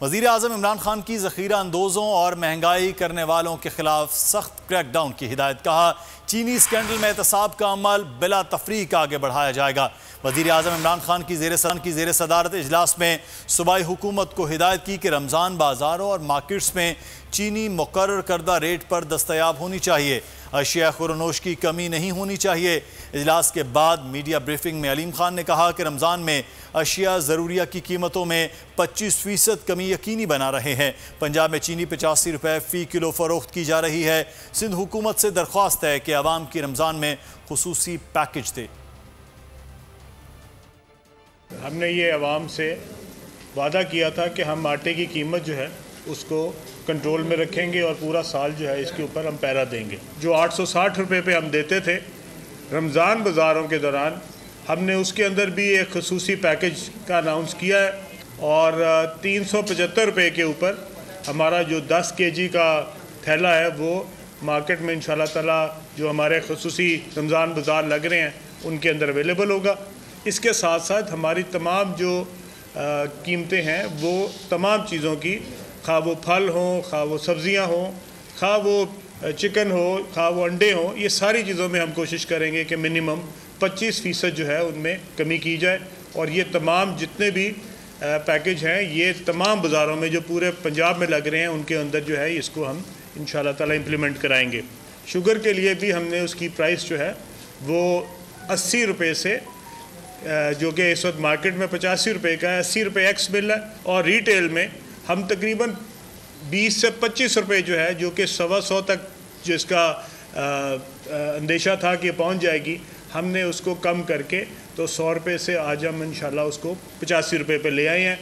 وزیر اعظم عمران خان کی ذخیرہ اندوزوں اور مہنگائی کرنے والوں کے خلاف سخت کریک ڈاؤن کی ہدایت. کہا چینی اسکینڈل میں احتساب کا عمل بلا تفریق آگے بڑھایا جائے گا. وزیر اعظم عمران خان کی زیر صدارت اجلاس میں صوبائی حکومت کو ہدایت کی کہ رمضان بازاروں اور مارکیٹس میں چینی مقرر کردہ ریٹ پر دستیاب ہونی چاہیے. اشیاء خورنوش کی کمی نہیں ہونی چاہیے. اجلاس کے بعد میڈیا بریفنگ میں علیم خان نے کہا کہ رمضان میں اشیاء ضروریہ کی قیمتوں میں 25% کمی یقینی بنا رہے ہیں. پنجاب میں چینی 85 روپے فی کلو فروخت کی جا رہی ہے. سندھ حکومت سے درخواست ہے کہ عوام کی رمضان میں خصوصی پیکج دے. ہم نے یہ عوام سے وعدہ کیا تھا کہ ہم آٹے کی قیمت جو ہے اس کو کنٹرول میں رکھیں گے اور پورا سال جو ہے اس کے اوپر ہم پیرا دیں گے. جو 860 روپے پہ ہم دیتے تھے رمضان بازاروں کے دوران، ہم نے اس کے اندر بھی ایک خصوصی پیکج کا اناؤنس کیا ہے اور 375 روپے کے اوپر ہمارا جو 10 kg کا تھیلا ہے وہ مارکیٹ میں انشاءاللہ تعالیٰ جو ہمارے خصوصی رمضان بازار لگ رہے ہیں ان کے اندر اویلیبل ہوگا. اس کے ساتھ ساتھ ہماری تمام جو قیمتیں ہیں وہ تمام چیزوں کی، خواہ وہ پھل ہوں، خواہ وہ سبزیاں ہوں، خواہ وہ چکن ہو، خواہ وہ انڈے ہوں، یہ ساری چیزوں میں ہم کوشش کریں گے کہ منیمم 25% جو ہے ان میں کمی کی جائے. اور یہ تمام جتنے بھی پیکج ہیں یہ تمام بازاروں میں جو پورے پنجاب میں لگ رہے ہیں ان کے اندر جو ہے اس کو ہم انشاءاللہ تعالیٰ امپلیمنٹ کرائیں گے. شوگر کے لیے بھی ہم نے اس کی پرائس جو ہے وہ 80 روپے سے، جو کہ اس وقت مارکیٹ میں 85 روپے کا ہے، 80 روپے ایکس مل ہے، اور ریٹیل میں ہم تقریباً 20 سے 25 روپے جو ہے، جو کہ 125 تک جس کا اندیشہ تھا کہ پہنچ جائے گی، ہم نے اس کو کم کر کے تو 100 روپے سے آج ہم انشاءاللہ اس کو 85 روپے پہ لے آئے ہیں.